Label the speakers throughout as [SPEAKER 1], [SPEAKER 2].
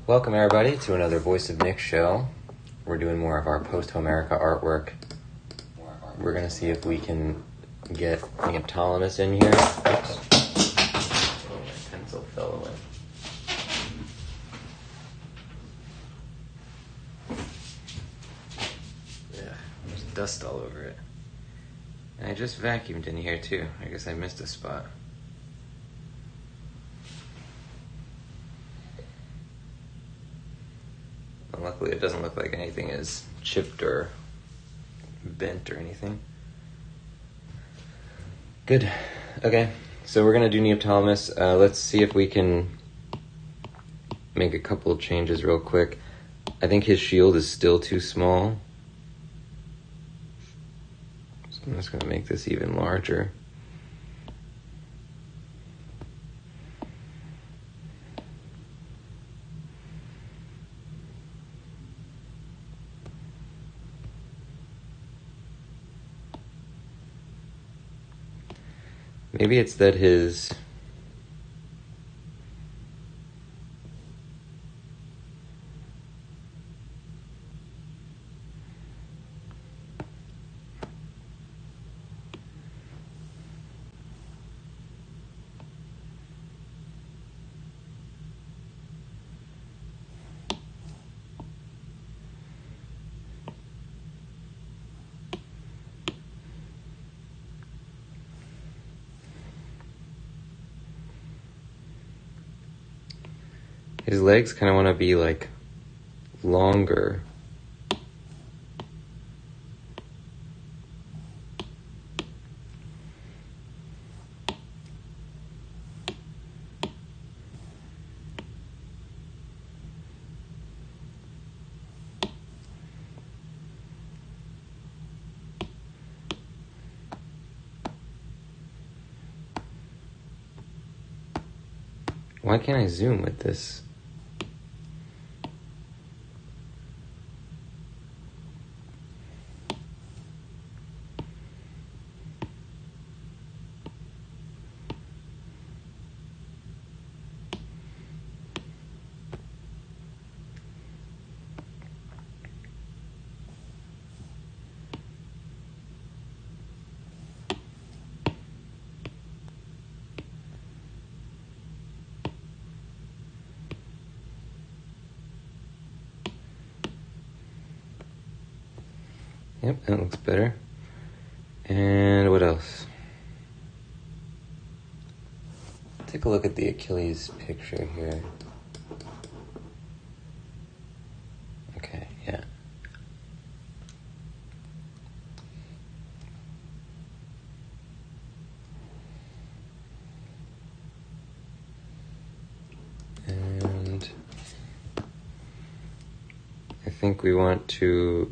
[SPEAKER 1] Welcome everybody to another Voice of Nick show. We're doing more of our Posthomerica artwork. We're going to see if we can get Neoptolemus in here. Oops. Oh, my pencil fell away. Yeah, there's dust all over it. And I just vacuumed in here too. I guess I missed a spot. Luckily, it doesn't look like anything is chipped or bent or anything. Good. Okay, so we're going to do Neoptolemus. Let's see if we can make a couple of changes real quick. I think his shield is still too small. So I'm just going to make this even larger. Maybe it's that his legs kind of want to be like longer. Why can't I zoom with this? Yep, that looks better. And what else? Take a look at the Achilles picture here. Okay, yeah. And I think we want to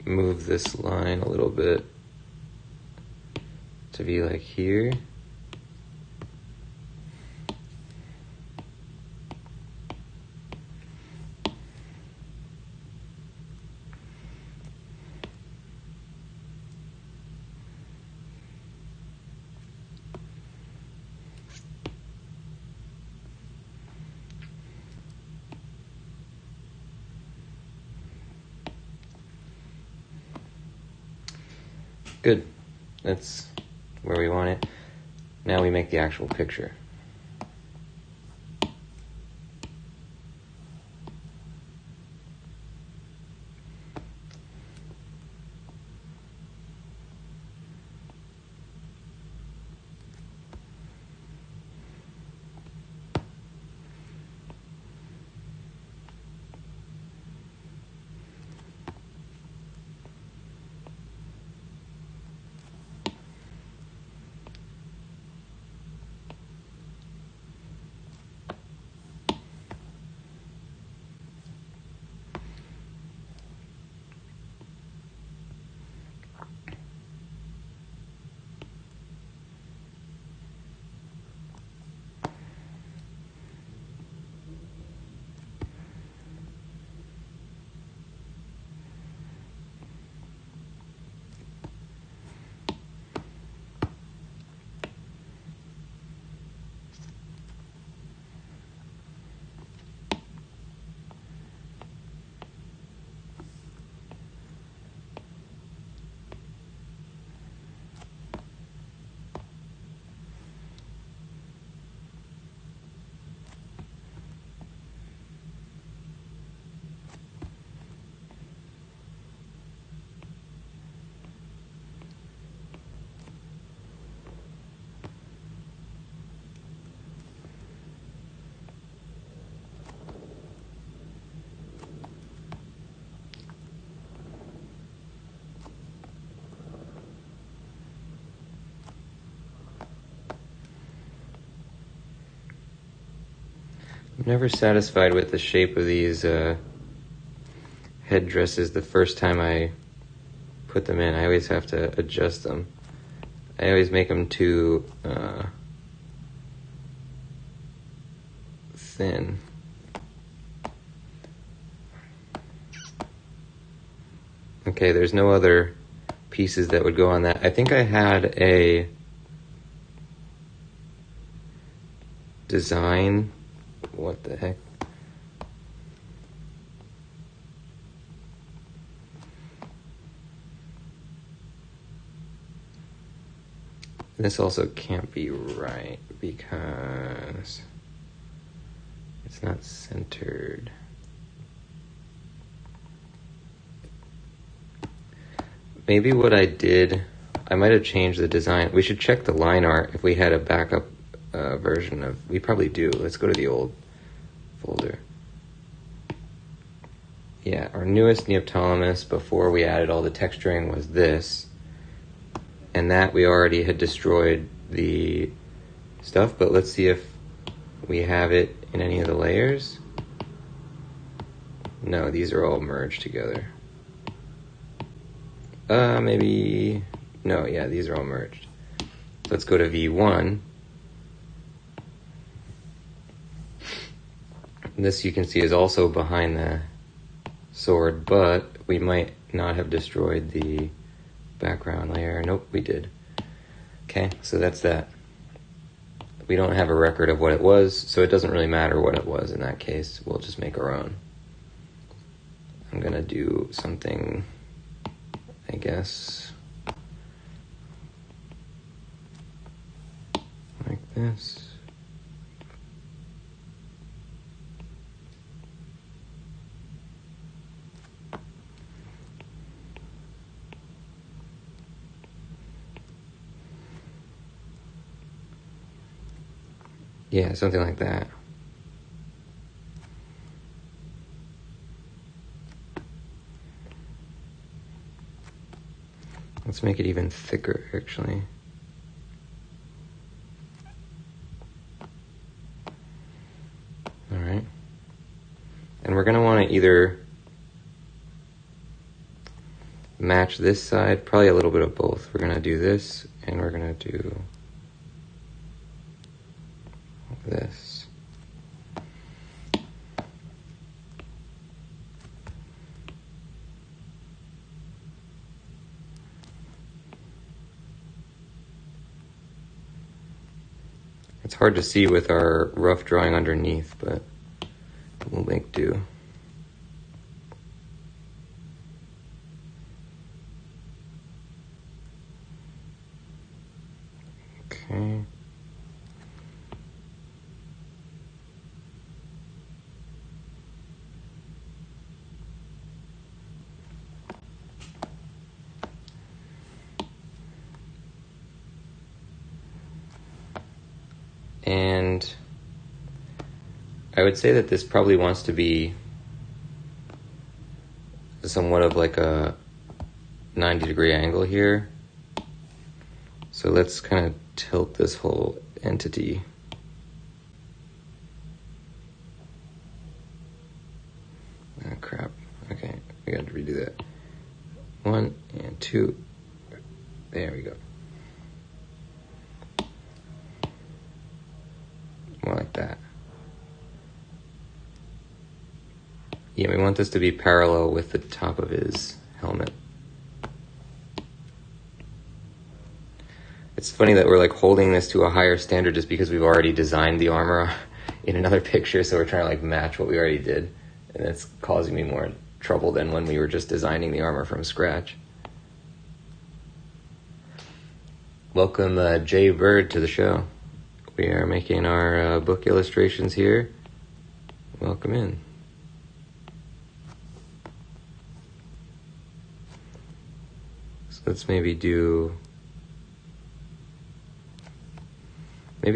[SPEAKER 1] move this line a little bit to be like here. Good. That's where we want it. Now we make the actual picture. I'm never satisfied with the shape of these headdresses the first time I put them in. I always have to adjust them. I always make them too thin. Okay, there's no other pieces that would go on that. I think I had a design. What the heck? This also can't be right because it's not centered. Maybe what I did, I might have changed the design. We should check the line art if we had a backup version of, we probably do. Let's go to the old folder. Yeah, our newest Neoptolemus before we added all the texturing was this. And that we already had destroyed the stuff, but let's see if we have it in any of the layers. No, these are all merged together. Maybe, no, yeah, these are all merged. Let's go to V1. This you can see is also behind the sword, but we might not have destroyed the background layer. Nope, we did. Okay, so that's that. We don't have a record of what it was, so it doesn't really matter what it was in that case. We'll just make our own. I'm gonna do something, I guess, like this. Yeah, something like that. Let's make it even thicker, actually. All right. And we're going to want to either match this side, probably a little bit of both. We're going to do this, and we're going to do this. It's hard to see with our rough drawing underneath, but we'll make do. Okay. And I would say that this probably wants to be somewhat of like a 90-degree angle here. So let's kind of tilt this whole entity. Ah, crap. Okay, we got to redo that. 1 and 2. There we go. More like that. Yeah, we want this to be parallel with the top of his helmet. It's funny that we're like holding this to a higher standard just because we've already designed the armor in another picture, so we're trying to like match what we already did, and it's causing me more trouble than when we were just designing the armor from scratch. Welcome Jay Bird to the show. We are making our book illustrations here. Welcome in. So let's maybe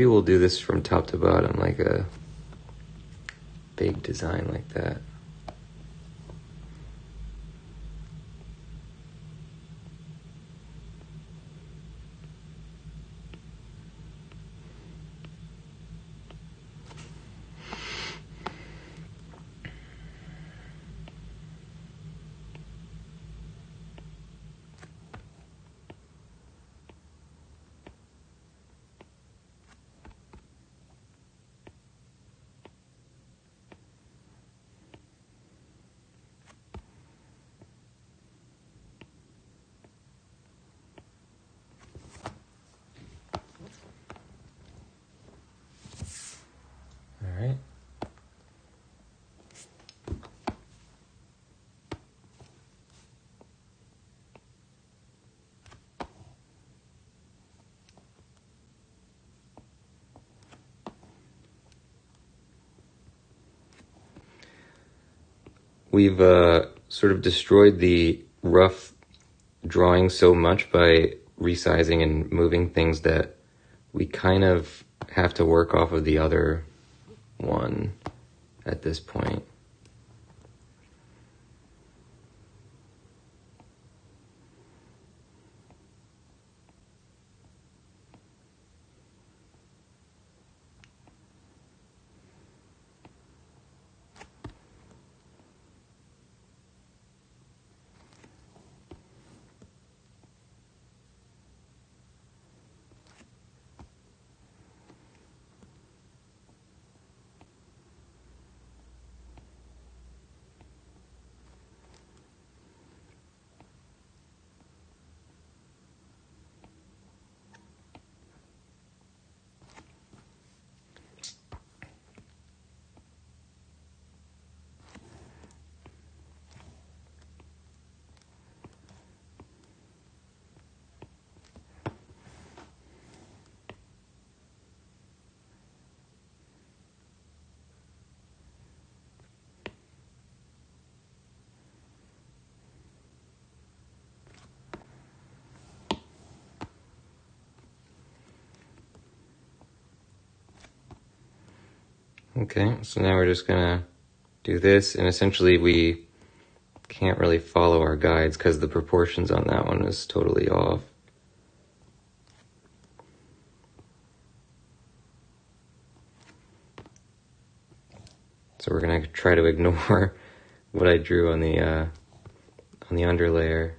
[SPEAKER 1] we'll do this from top to bottom, like a big design like that. we've sort of destroyed the rough drawing so much by resizing and moving things that we kind of have to work off of the other one at this point. Okay, so now we're just gonna do this, and essentially we can't really follow our guides because the proportions on that one is totally off. So we're gonna try to ignore what I drew on the underlayer.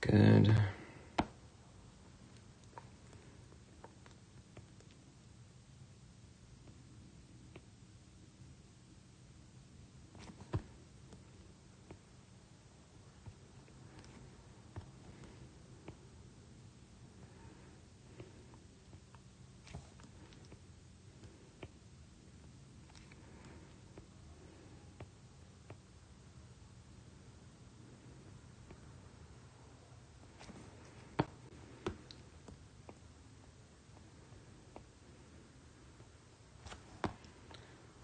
[SPEAKER 1] Good.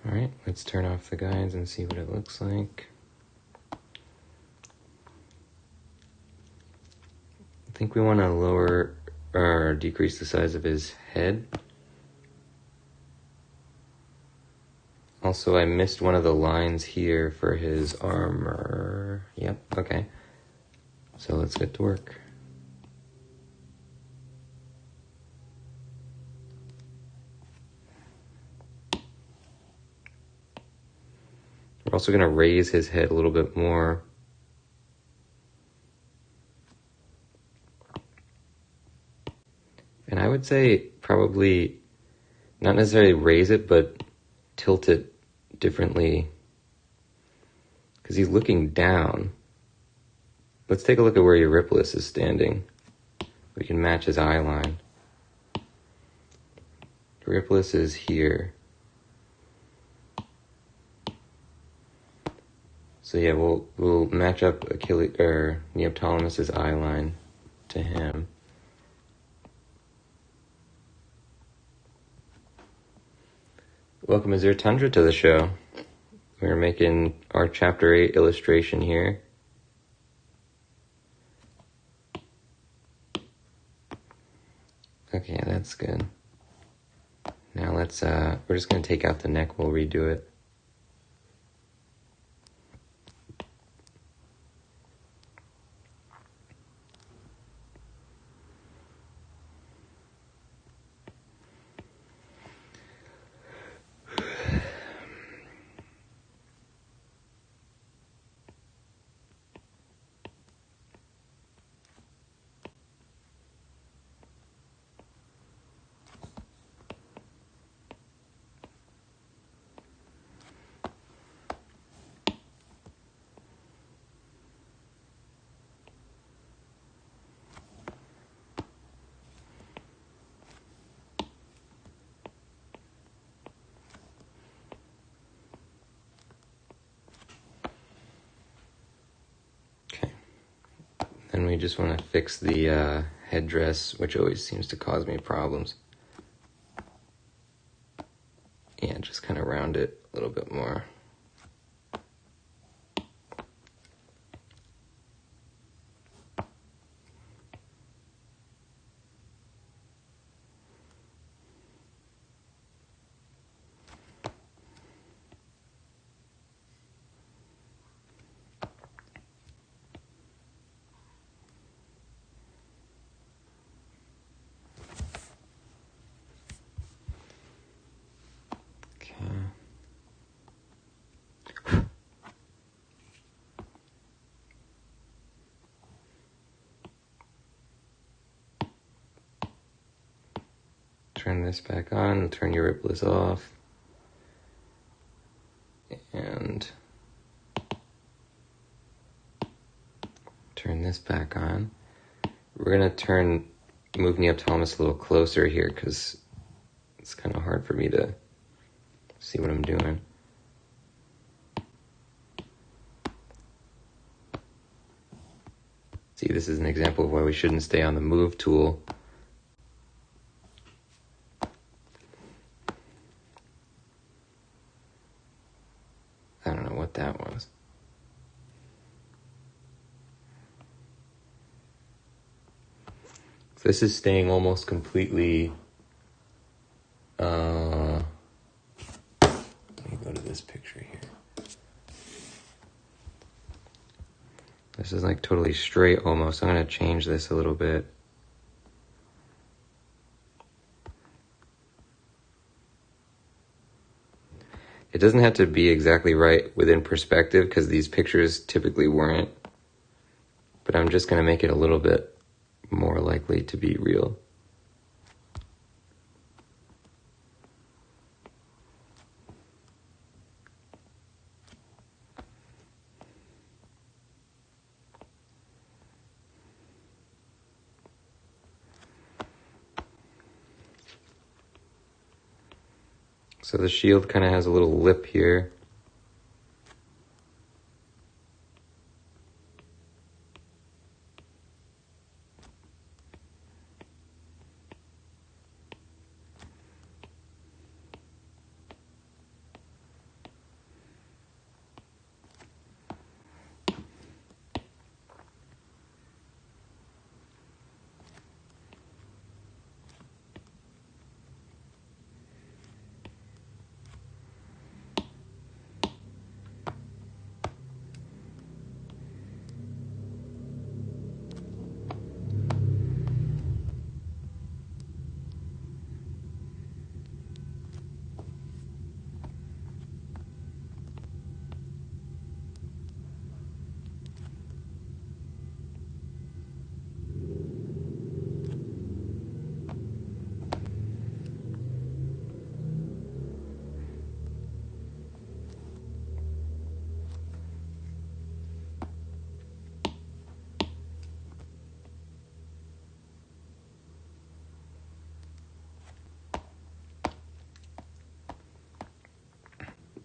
[SPEAKER 1] Alright, let's turn off the guides and see what it looks like. I think we want to lower or decrease the size of his head. Also, I missed one of the lines here for his armor. Yep, okay. So let's get to work. We're also going to raise his head a little bit more. And I would say probably not necessarily raise it, but tilt it differently. Because he's looking down. Let's take a look at where Eurypylus is standing. We can match his eye line. Eurypylus is here. So yeah, we'll match up Achilles or Neoptolemus's eye line to him. Welcome Azure Tundra to the show. We're making our chapter 8 illustration here. Okay, that's good. Now let's we're just gonna take out the neck, we'll redo it. And we just want to fix the headdress, which always seems to cause me problems. Yeah, just kind of round it a little bit more. Turn this back on, turn your rippless off, and turn this back on. We're gonna move Neoptolemus a little closer here because it's kind of hard for me to see what I'm doing. See, this is an example of why we shouldn't stay on the move tool. I don't know what that was. This is staying almost completely. Let me go to this picture here. This is like totally straight almost. I'm going to change this a little bit. It doesn't have to be exactly right within perspective because these pictures typically weren't. But I'm just going to make it a little bit more likely to be real. So the shield kind of has a little lip here.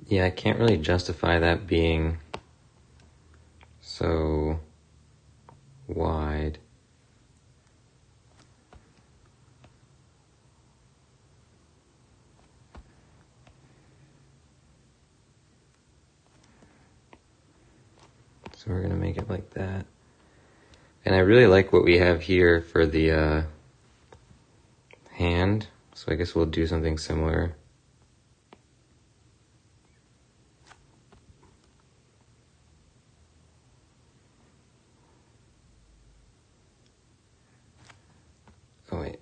[SPEAKER 1] Yeah, I can't really justify that being so wide. So we're going to make it like that. And I really like what we have here for the hand. So I guess we'll do something similar. Oh, wait.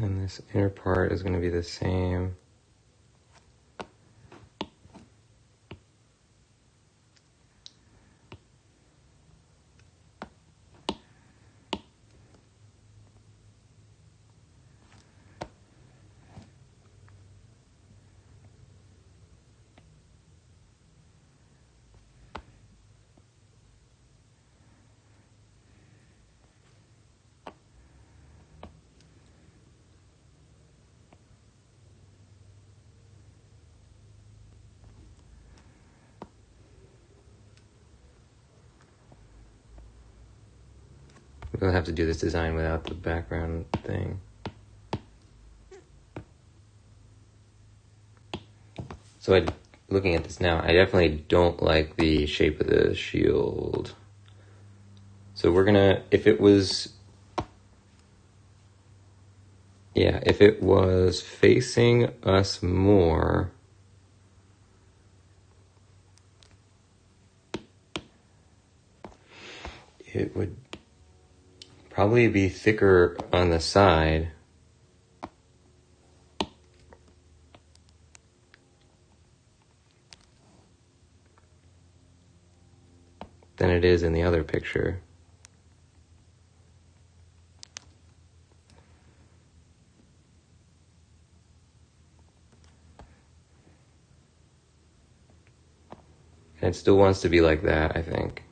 [SPEAKER 1] And this inner part is going to be the same. We'll have to do this design without the background thing. So looking at this now, I definitely don't like the shape of the shield. So we're gonna, if it was facing us more, it would probably be thicker on the side. Than it is in the other picture. And it still wants to be like that, I think.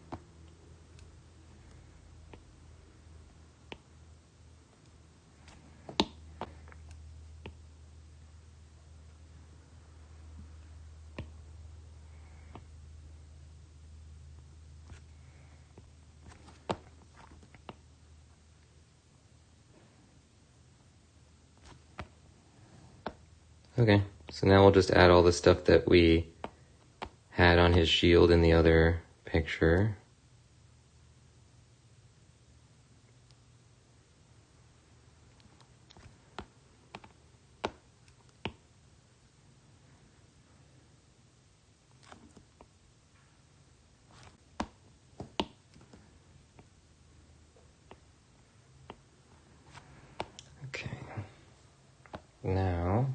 [SPEAKER 1] Okay, so now we'll just add all the stuff that we had on his shield in the other picture. Okay, now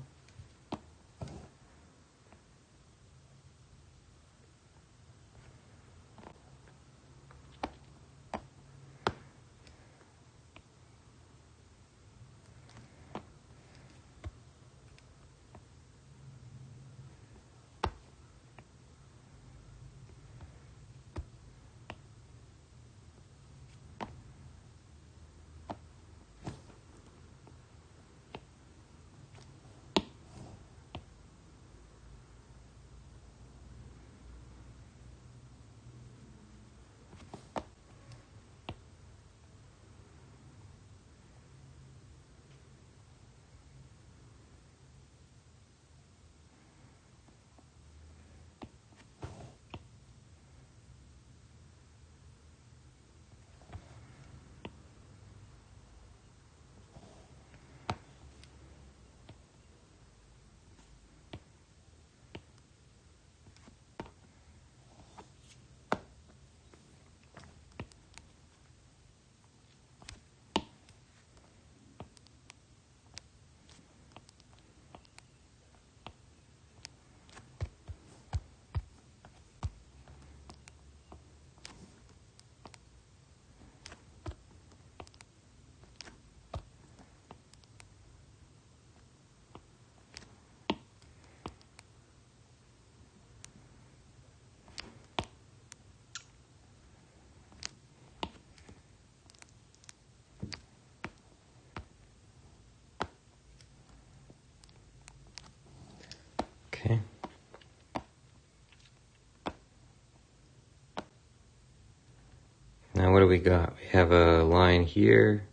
[SPEAKER 1] okay. Now what do we got? We have a line here.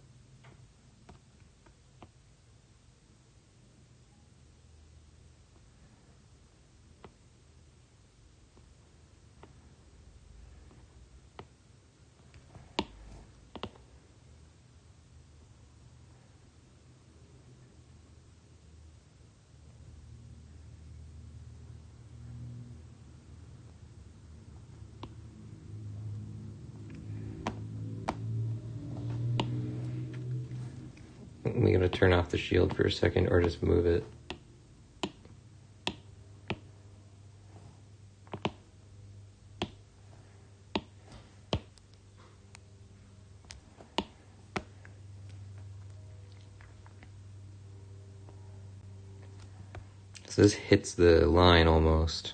[SPEAKER 1] We gotta turn off the shield for a second or just move it. So this hits the line almost.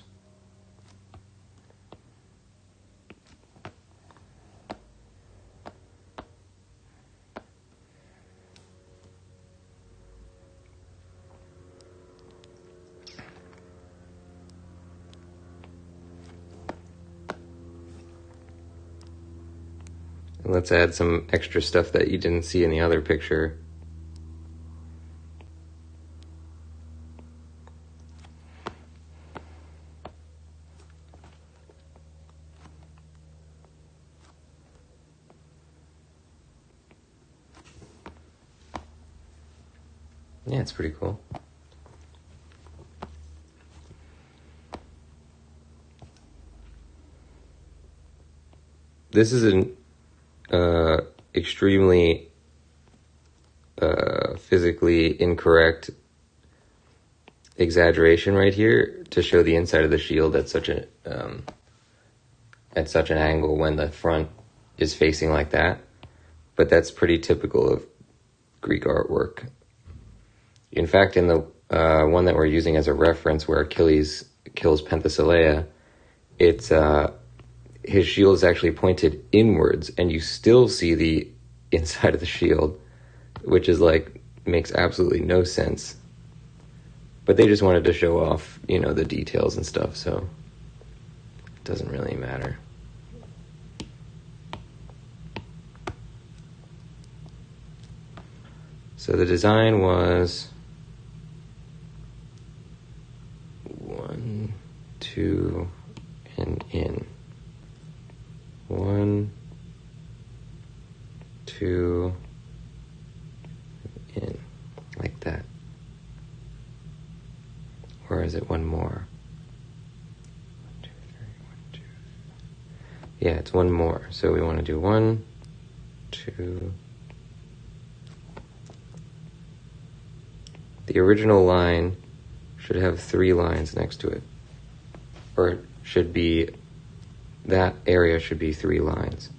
[SPEAKER 1] Let's add some extra stuff that you didn't see in the other picture. Yeah, it's pretty cool. This is an extremely physically incorrect exaggeration right here to show the inside of the shield at such an angle when the front is facing like that. But that's pretty typical of Greek artwork. In fact, in the one that we're using as a reference where Achilles kills Penthesilea, it's his shield is actually pointed inwards, and you still see the inside of the shield, which is like, makes absolutely no sense. But they just wanted to show off, you know, the details and stuff, so it doesn't really matter. So the design was 1, 2, and in. 1, 2, in, like that. Or is it one more? 1, 2, 3, 1, 2. Yeah, it's one more. So we want to do 1, 2. The original line should have 3 lines next to it. Or it should be, that area should be 3 lines.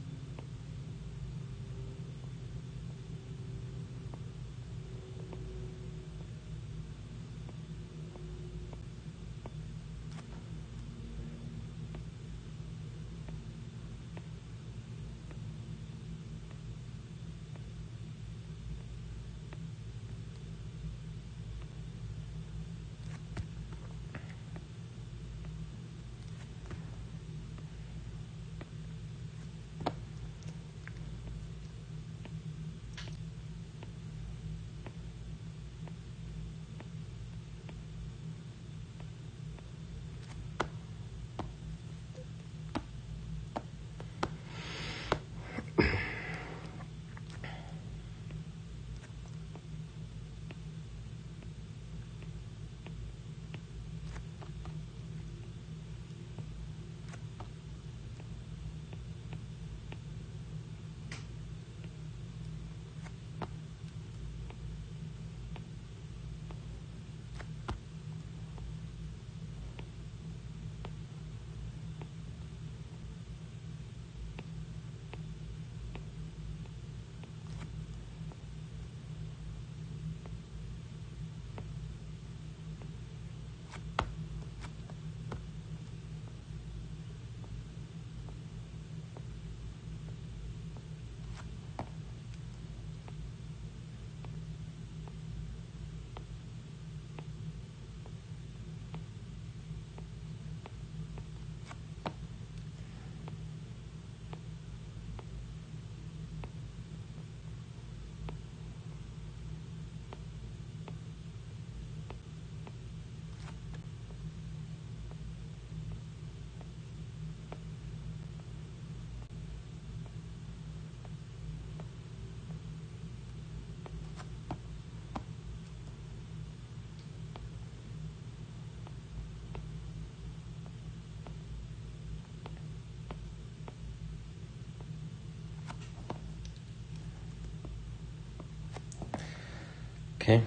[SPEAKER 1] Okay,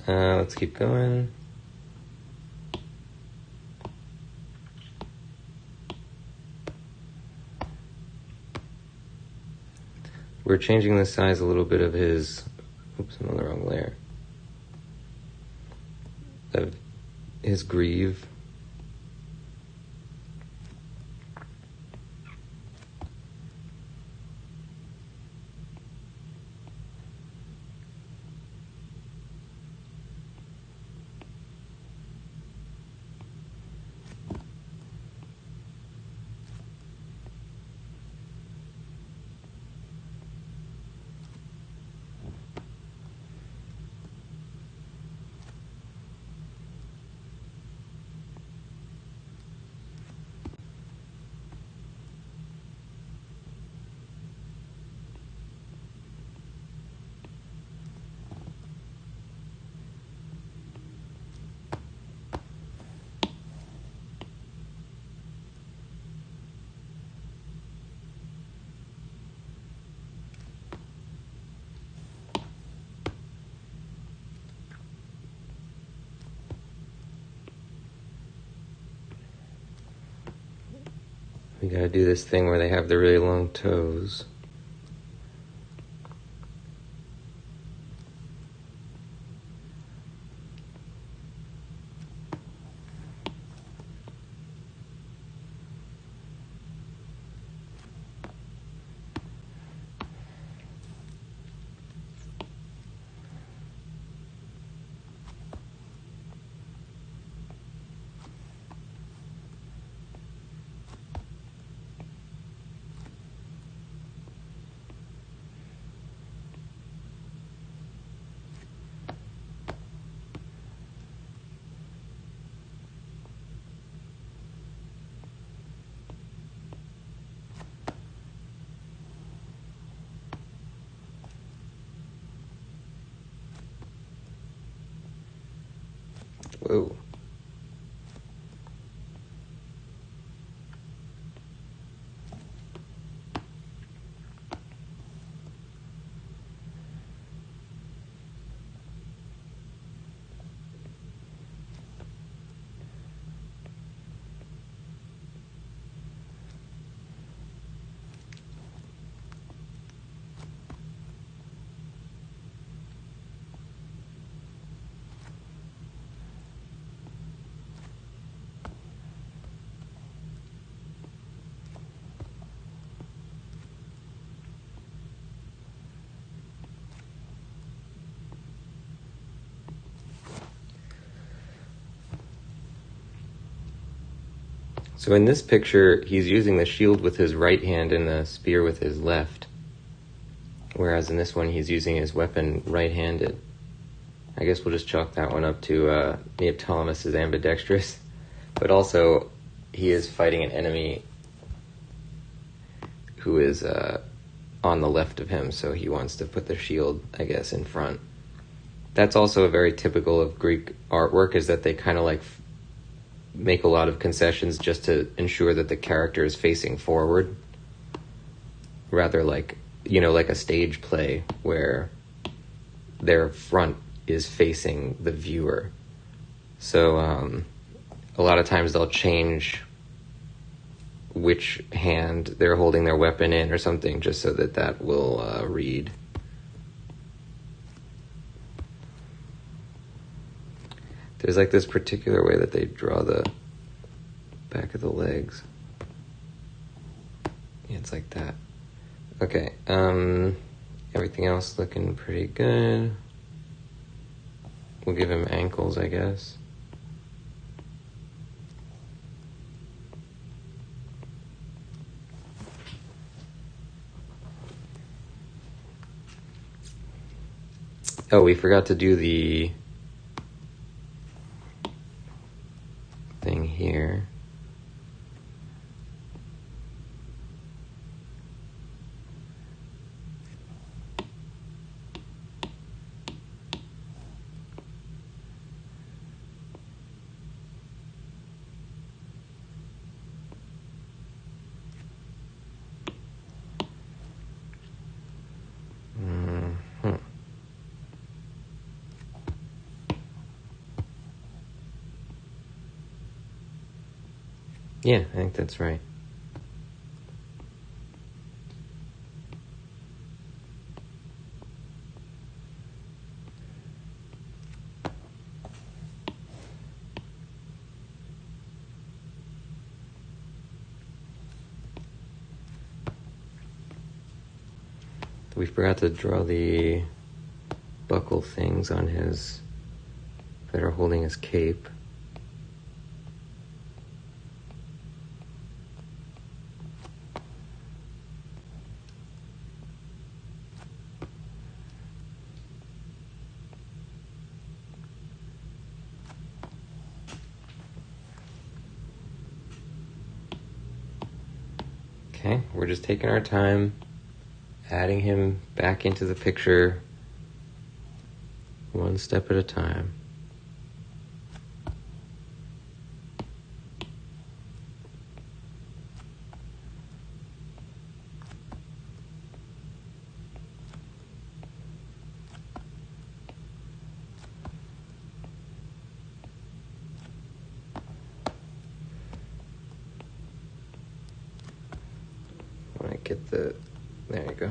[SPEAKER 1] let's keep going. We're changing the size a little bit of his, oops, I'm on the wrong layer, of his greave. We gotta do this thing where they have the really long toes. Whoa. So in this picture, he's using the shield with his right hand and the spear with his left. Whereas in this one, he's using his weapon right-handed. I guess we'll just chalk that one up to Neoptolemus is ambidextrous. But also, he is fighting an enemy who is on the left of him, so he wants to put the shield, I guess, in front. That's also very typical of Greek artwork, is that they kind of like make a lot of concessions just to ensure that the character is facing forward, rather like, you know, like a stage play where their front is facing the viewer. So a lot of times they'll change which hand they're holding their weapon in or something, just so that that will read. There's like this particular way that they draw the back of the legs. Yeah, it's like that. Okay, everything else looking pretty good. We'll give him ankles, I guess. Oh, we forgot to do the thing here. Yeah, I think that's right. We forgot to draw the buckle things on his, that are holding his cape. Okay, we're just taking our time, adding him back into the picture one step at a time. get the, there you go.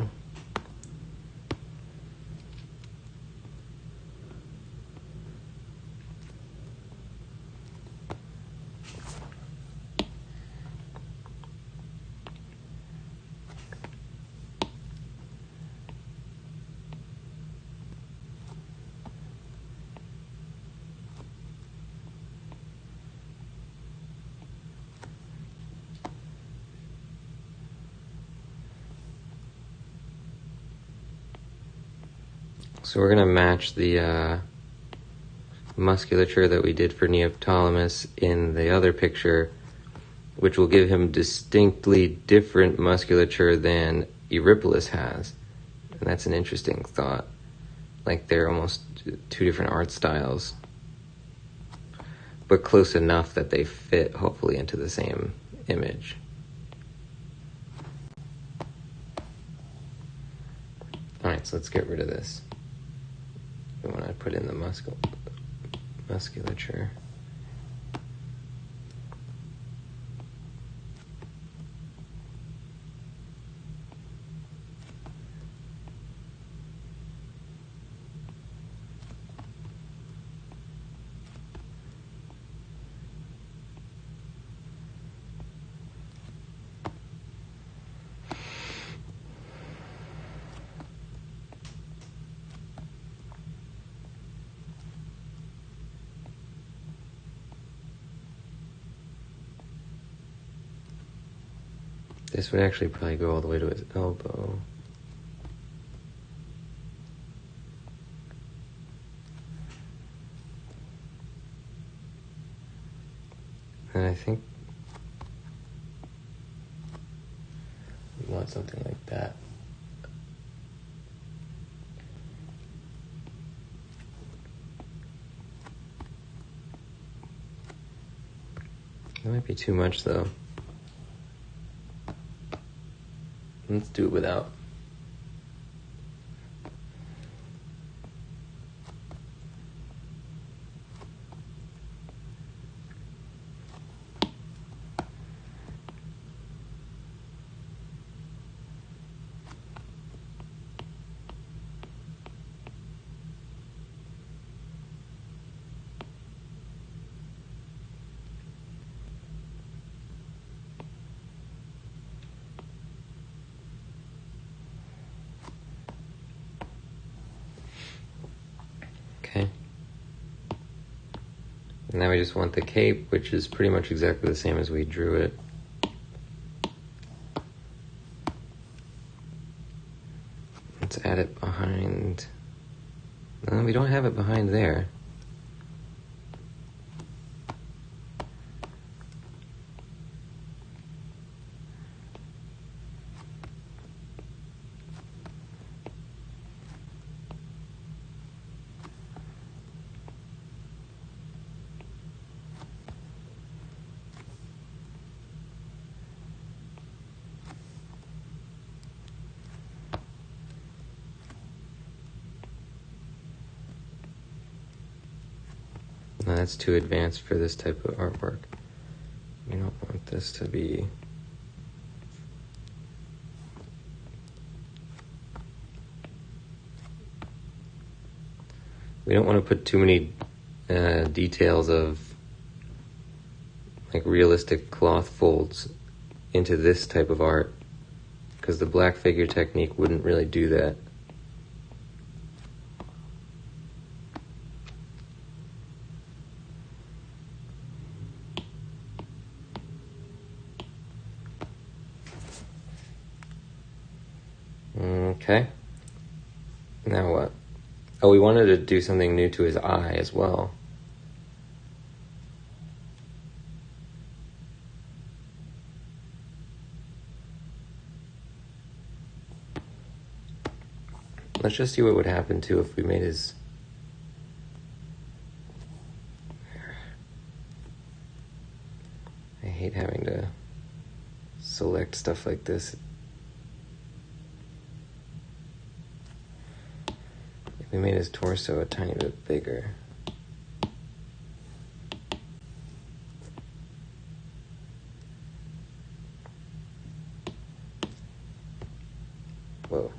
[SPEAKER 1] So we're going to match the musculature that we did for Neoptolemus in the other picture, which will give him distinctly different musculature than Eurypylus has. And that's an interesting thought. Like they're almost two different art styles, but close enough that they fit hopefully into the same image. Alright, so let's get rid of this. When I put in the musculature. This would actually probably go all the way to his elbow. And I think we want something like that. That might be too much though. Let's do it without. Okay. And now we just want the cape, which is pretty much exactly the same as we drew it. Let's add it behind. No, we don't have it behind there. No, that's too advanced for this type of artwork. We don't want this to be... We don't want to put too many details of like realistic cloth folds into this type of art, because the black figure technique wouldn't really do that. Okay. Now what? Oh, we wanted to do something new to his eye as well. Let's just see what would happen too if we made his... I hate having to select stuff like this. If we made his torso a tiny bit bigger. Whoa.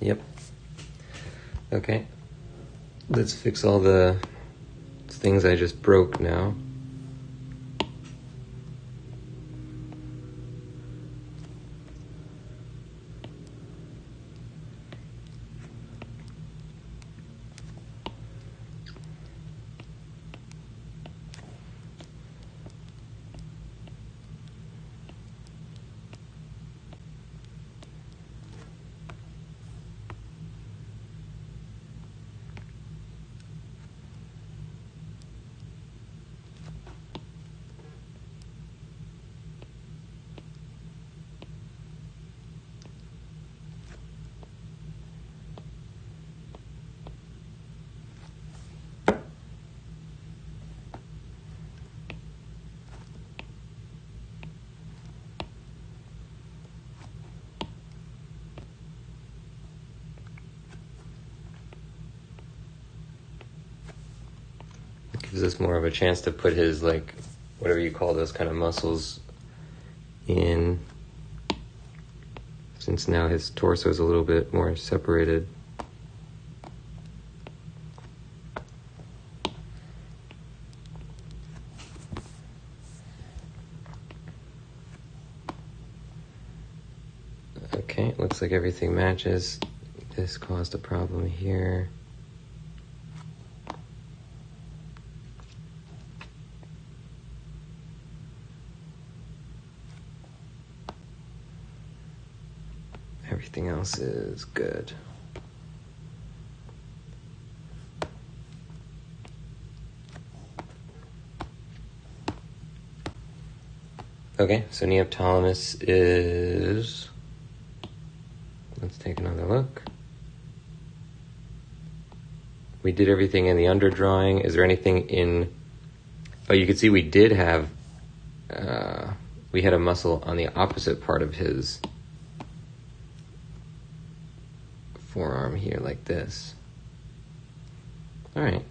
[SPEAKER 1] Yep. Okay. Let's fix all the things I just broke now. Gives us more of a chance to put his, like, whatever you call those kind of muscles in, since now his torso is a little bit more separated. Okay, looks like everything matches. This caused a problem here. Everything else is good. Okay, so neoptolemus is... Let's take another look. We did everything in the underdrawing. Is there anything in... Oh, you can see we did have... we had a muscle on the opposite part of his forearm here, like this. All right,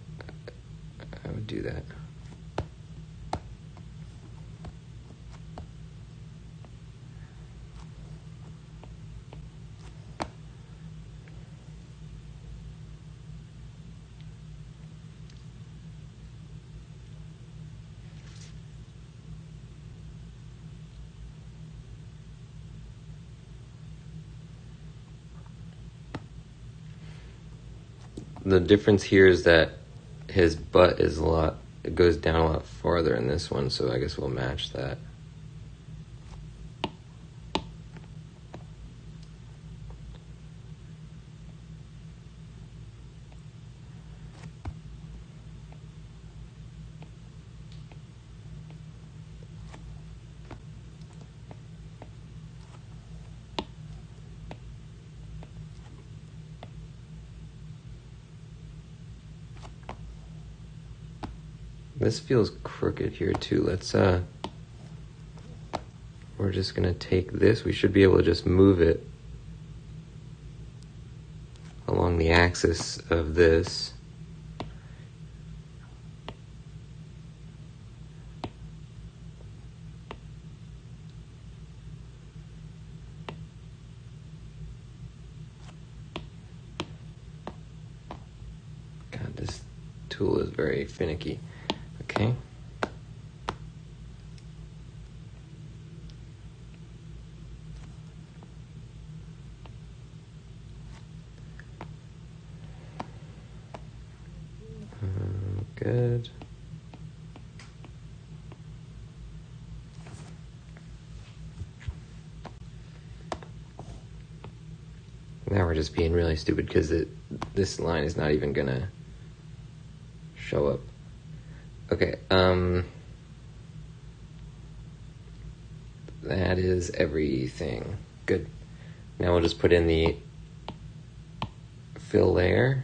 [SPEAKER 1] I would do that. The difference here is that his butt is it goes down a lot farther in this one, so I guess we'll match that. This feels crooked here too. Let's we're just gonna take this. We should be able to just move it along the axis of this. God, this tool is very finicky. Okay. Good. Now we're just being really stupid because this line is not even gonna show up. Okay, that is everything. Good. Now we'll just put in the fill layer.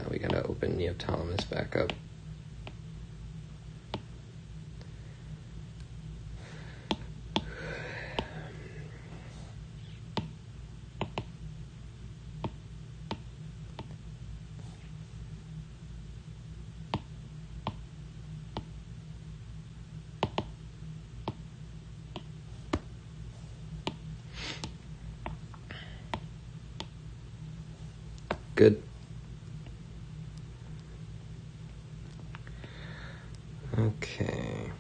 [SPEAKER 1] We gotta open neoptolemus back up. Good. Okay.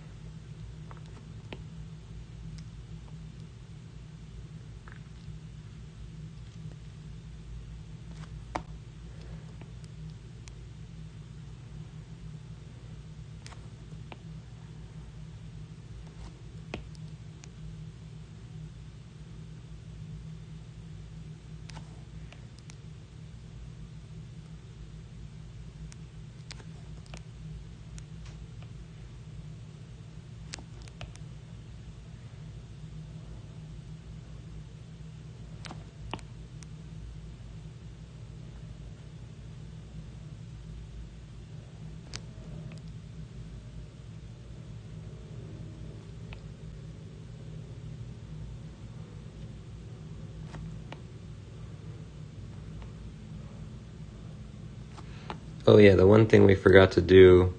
[SPEAKER 1] Oh yeah, the one thing we forgot to do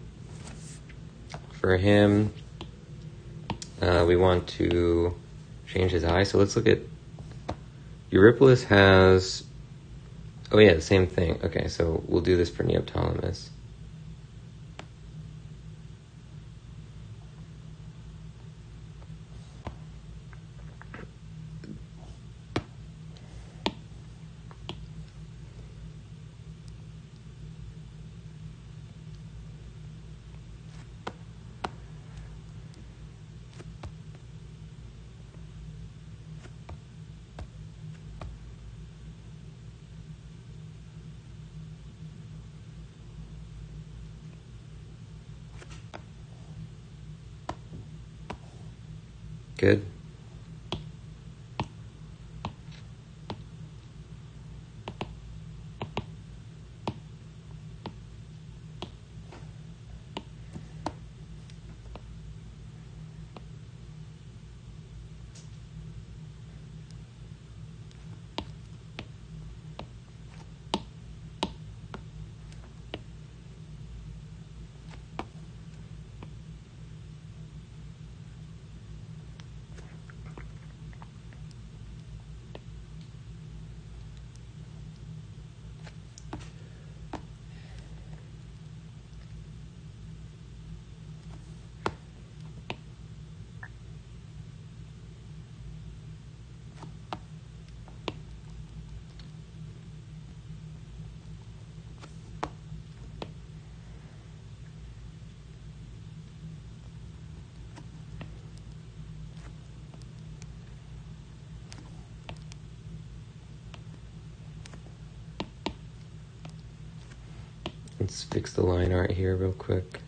[SPEAKER 1] for him, we want to change his eye. So let's look at, Eurypylus has, oh yeah, the same thing. Okay, so we'll do this for Neoptolemus. Good. Let's fix the line art here real quick.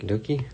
[SPEAKER 1] Okie dokie.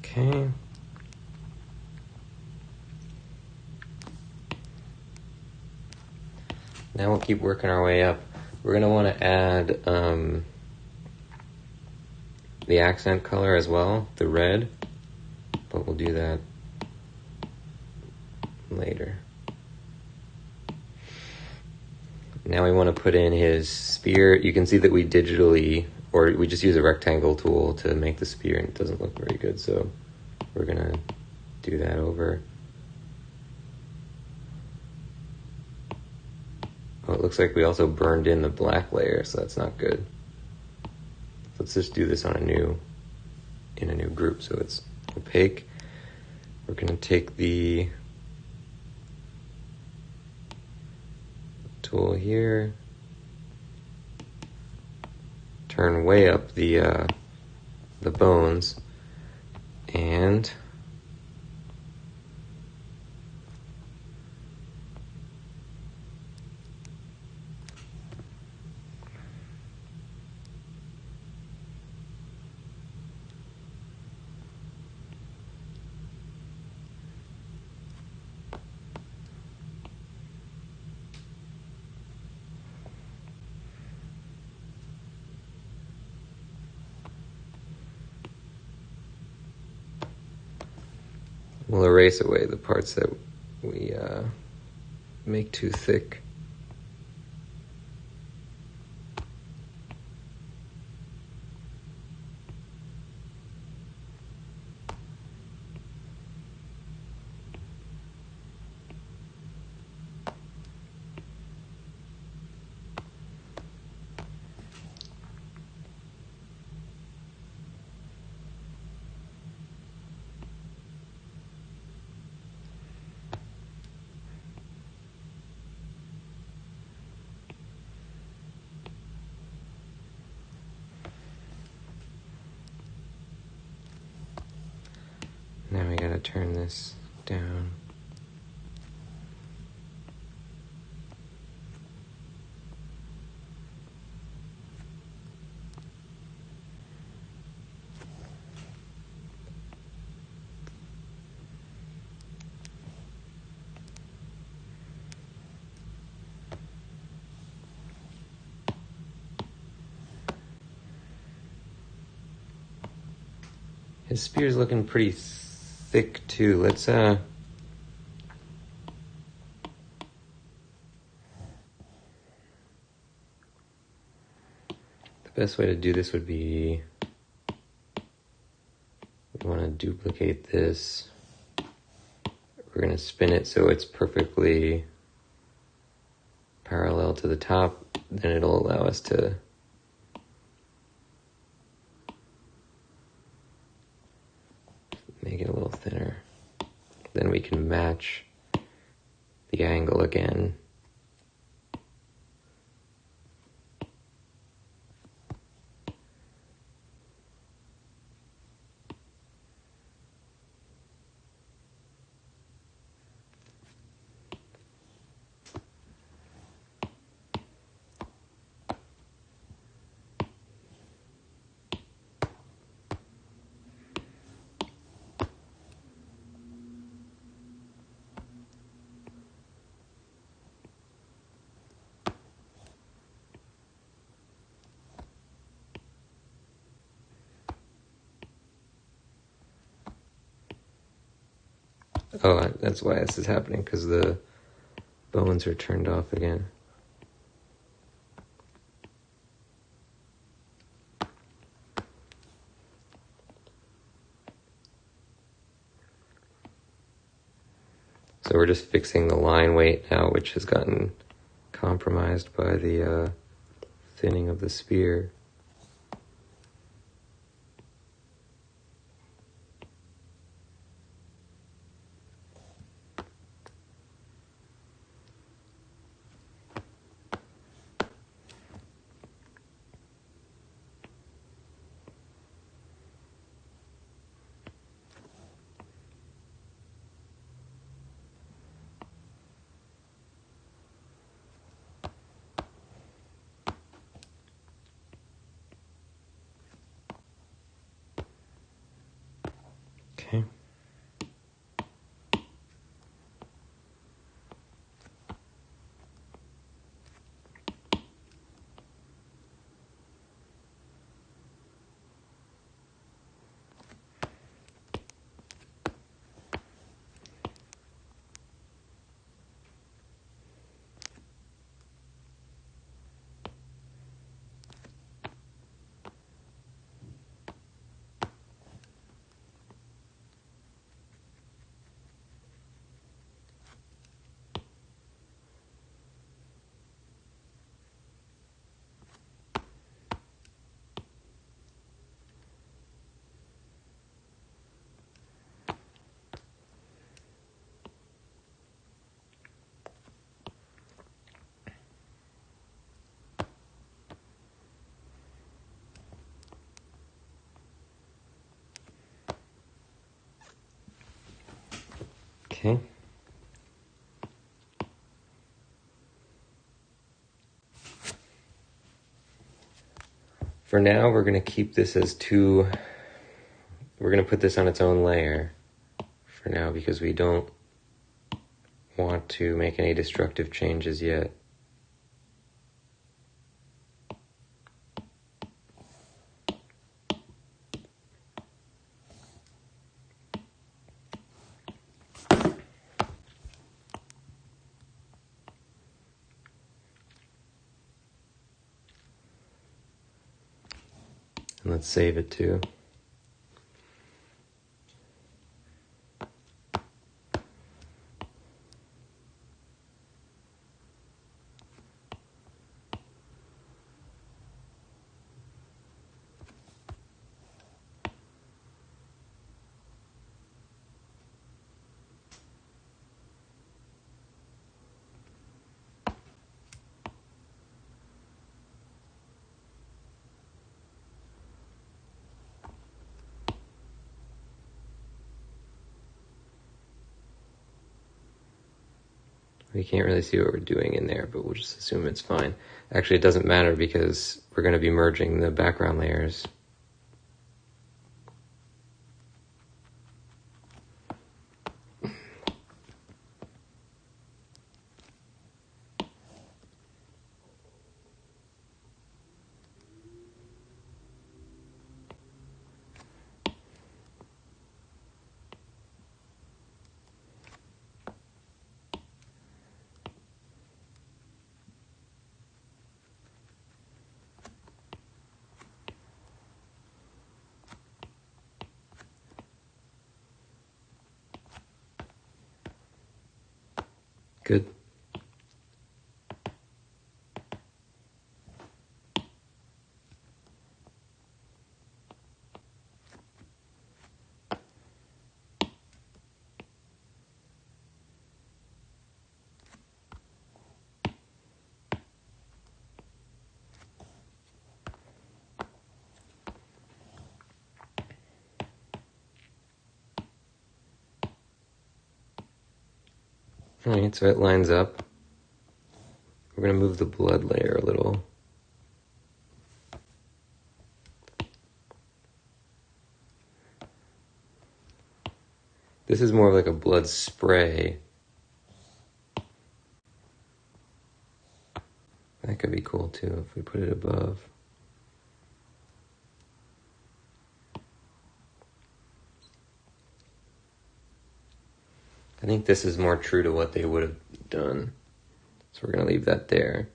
[SPEAKER 1] Okay. Now we'll keep working our way up. We're going to want to add the accent color as well, the red, but we'll do that later. Now we want to put in his spear. You can see that we digitally, or we just use a rectangle tool to make the spear, and it doesn't look very good, so we're going to do that over. Oh, it looks like we also burned in the black layer, so that's not good. Let's just do this on in a new group, so it's opaque. We're going to take the tool here, turn way up the bones, and we'll erase away the parts that we make too thick. Now we gotta turn this down. His spear's looking pretty thick too. Let's the best way to do this would be, we want to duplicate this. We're going to spin it so it's perfectly parallel to the top. Then it'll allow us to make it a little thinner. Then we can match the angle again. Oh, that's why this is happening, because the bones are turned off again. So we're just fixing the line weight now, which has gotten compromised by the thinning of the spear. Okay. Okay. For now, we're going to keep this as we're going to put this on its own layer for now, because we don't want to make any destructive changes yet. And let's save it too. We can't really see what we're doing in there, but we'll just assume it's fine. Actually, it doesn't matter because we're going to be merging the background layers. Good. Alright, so it lines up. We're going to move the blood layer a little. This is more of like a blood spray. That could be cool too if we put it above. think this is more true to what they would have done. So we're going to leave that there.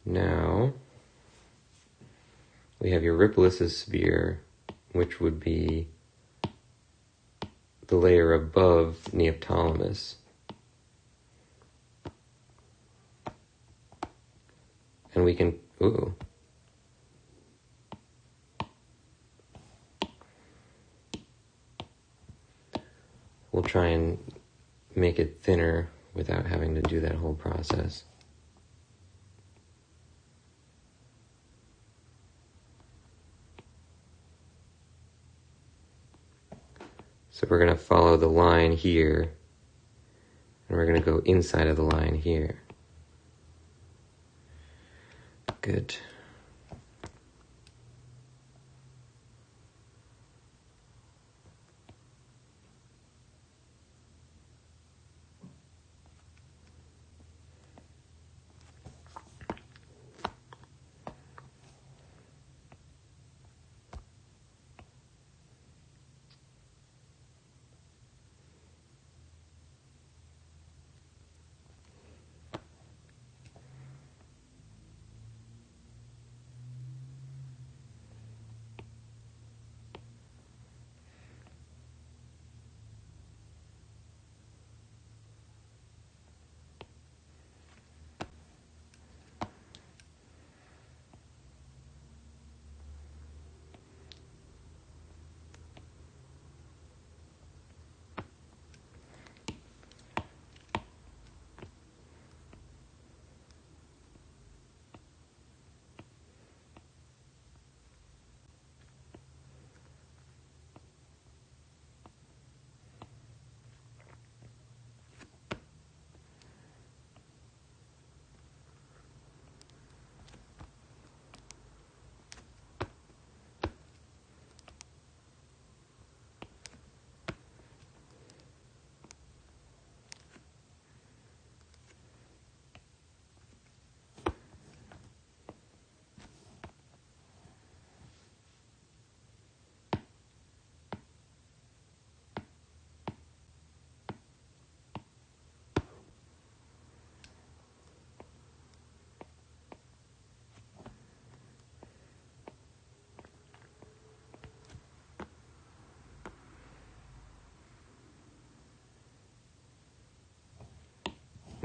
[SPEAKER 1] Now, we have your Ripolissus sphere, which would be the layer above Neoptolemus. And we can, we'll try and make it thinner without having to do that whole process. So we're going to follow the line here, and we're going to go inside of the line here. Good.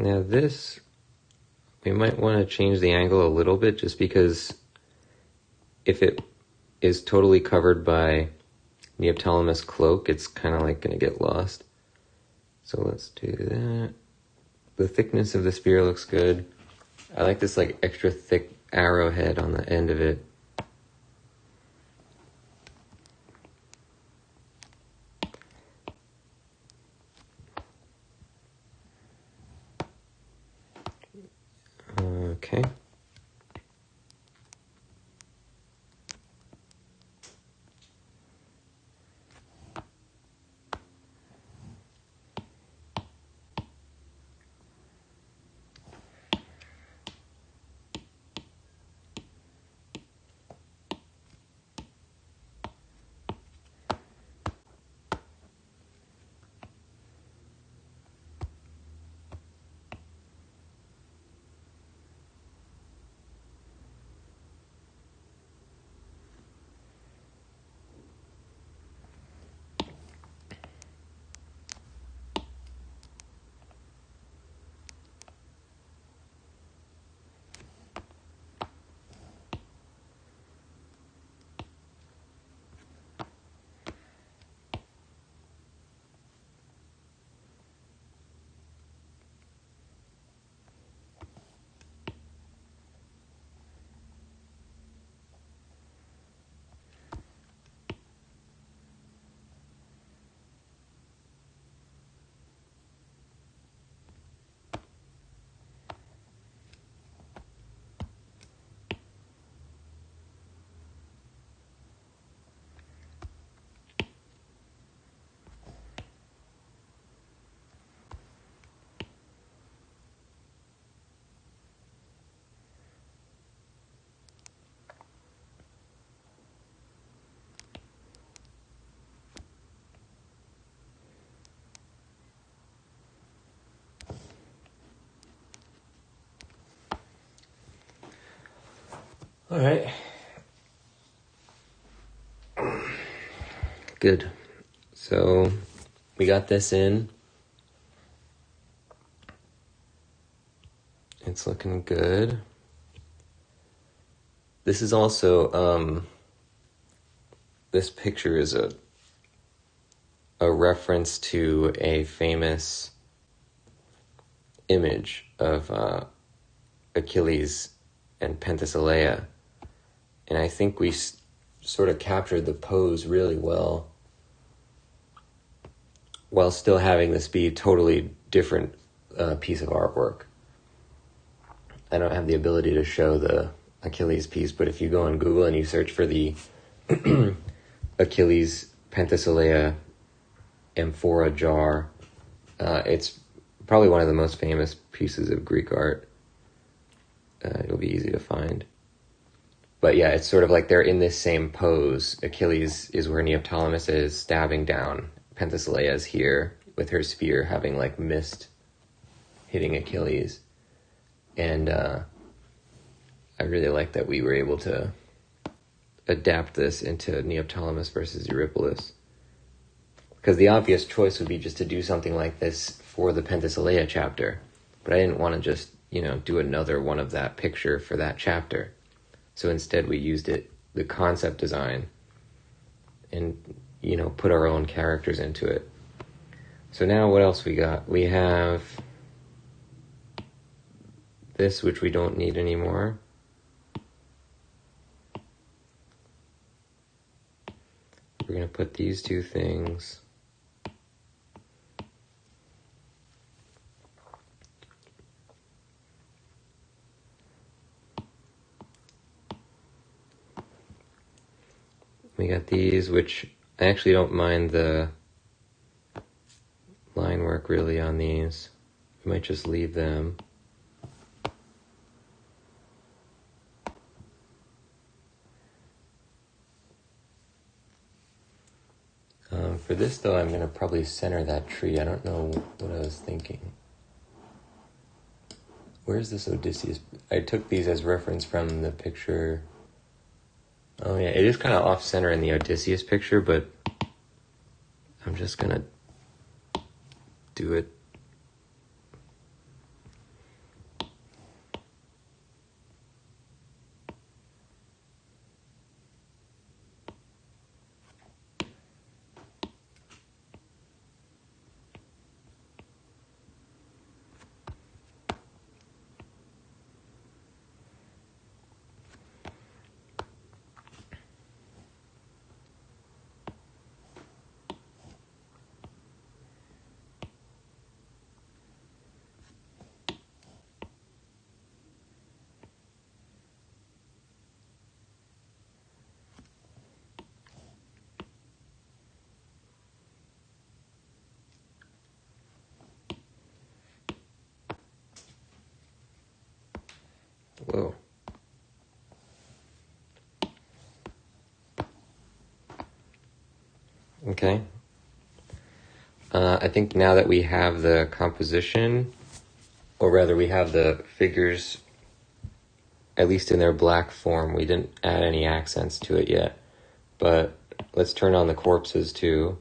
[SPEAKER 1] Now this, we might want to change the angle a little bit just because if it is totally covered by Neoptolemus cloak, it's kind of like going to get lost. So let's do that. The thickness of the sphere looks good. I like this like extra thick arrowhead on the end of it. Okay. All right. Good. So we got this in. It's looking good. This is also, this picture is a reference to a famous image of Achilles and Penthesilea. And I think we sort of captured the pose really well, while still having this be a totally different piece of artwork. I don't have the ability to show the Achilles piece, but if you go on Google and you search for the Achilles Penthesilea amphora jar, it's probably one of the most famous pieces of Greek art. It'll be easy to find. But yeah, it's sort of like they're in this same pose. Achilles is where Neoptolemus is, stabbing down. Penthesilea is here with her spear having like missed hitting Achilles. And I really like that we were able to adapt this into Neoptolemus versus Eurypylus. Because the obvious choice would be just to do something like this for the Penthesilea chapter. But I didn't want to just, do another one of that picture for that chapter. So instead we used the concept design, and, put our own characters into it. So now what else we got? We have this, which we don't need anymore. We're going to put these two things. We got these, which I actually don't mind the line work really on these. We might just leave them. For this though, I'm going to probably center that tree. I don't know what I was thinking. Where's this Odysseus? I took these as reference from the picture. Oh yeah, it is kind of off-center in the Odysseus picture, but I'm just gonna do it. Whoa. Okay. I think now that we have the composition, or rather we have the figures, at least in their black form, we didn't add any accents to it yet, but let's turn on the corpses too.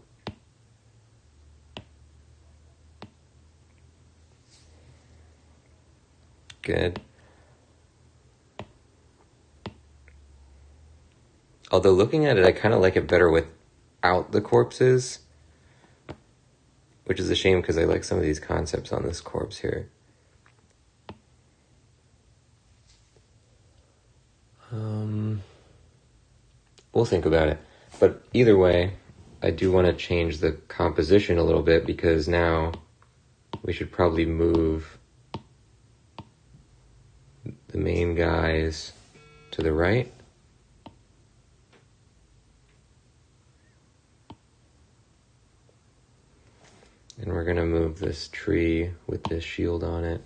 [SPEAKER 1] Good. Although looking at it, I kind of like it better without the corpses, which is a shame because I like some of these concepts on this corpse here. We'll think about it. But either way, I do want to change the composition a little bit, because now we should probably move the main guys to the right. And we're going to move this tree with this shield on it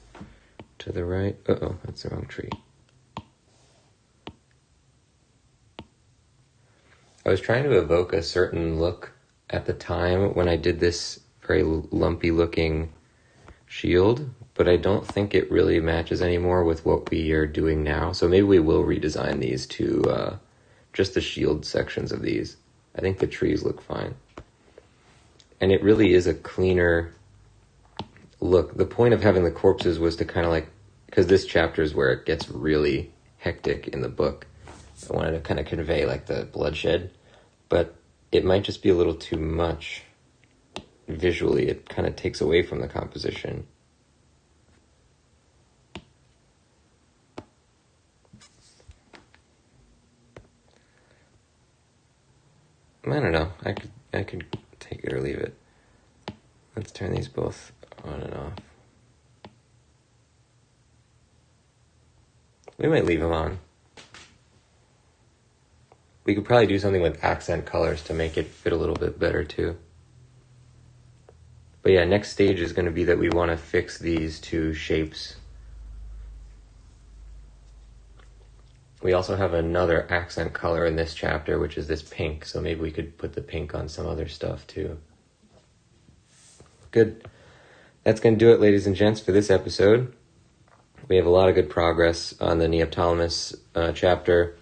[SPEAKER 1] to the right. Uh-oh, that's the wrong tree. I was trying to evoke a certain look at the time when I did this very lumpy looking shield, but I don't think it really matches anymore with what we are doing now. So maybe we will redesign these to just the shield sections of these. I think the trees look fine. And it really is a cleaner look. The point of having the corpses was to kind of like, because this chapter is where it gets really hectic in the book. I wanted to kind of convey like the bloodshed, but it might just be a little too much visually. It kind of takes away from the composition. I don't know. I could take it or leave it. Let's turn these both on and off. We might leave them on. We could probably do something with accent colors to make it fit a little bit better too. But yeah, next stage is going to be that we want to fix these two shapes. We also have another accent color in this chapter, which is this pink, so maybe we could put the pink on some other stuff too. Good. That's going to do it, ladies and gents, for this episode. We have a lot of good progress on the Neoptolemus chapter.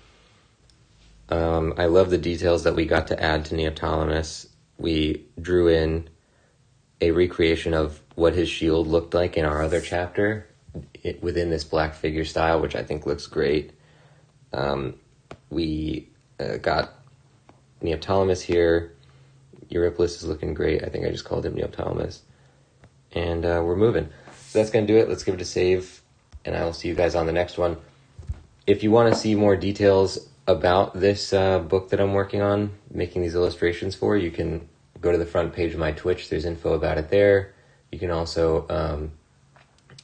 [SPEAKER 1] I love the details that we got to add to Neoptolemus. We drew in a recreation of what his shield looked like in our other chapter within this black figure style, which I think looks great. We got Neoptolemus here. Eurypylus is looking great. I think I just called him Neoptolemus. And we're moving. So that's going to do it. Let's give it a save, and I will see you guys on the next one. If you want to see more details about this book that I'm working on, making these illustrations for, you can go to the front page of my Twitch. There's info about it there. You can also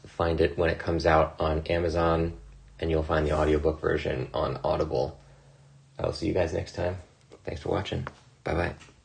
[SPEAKER 1] find it when it comes out on Amazon, and you'll find the audiobook version on Audible. I'll see you guys next time. Thanks for watching. Bye-bye.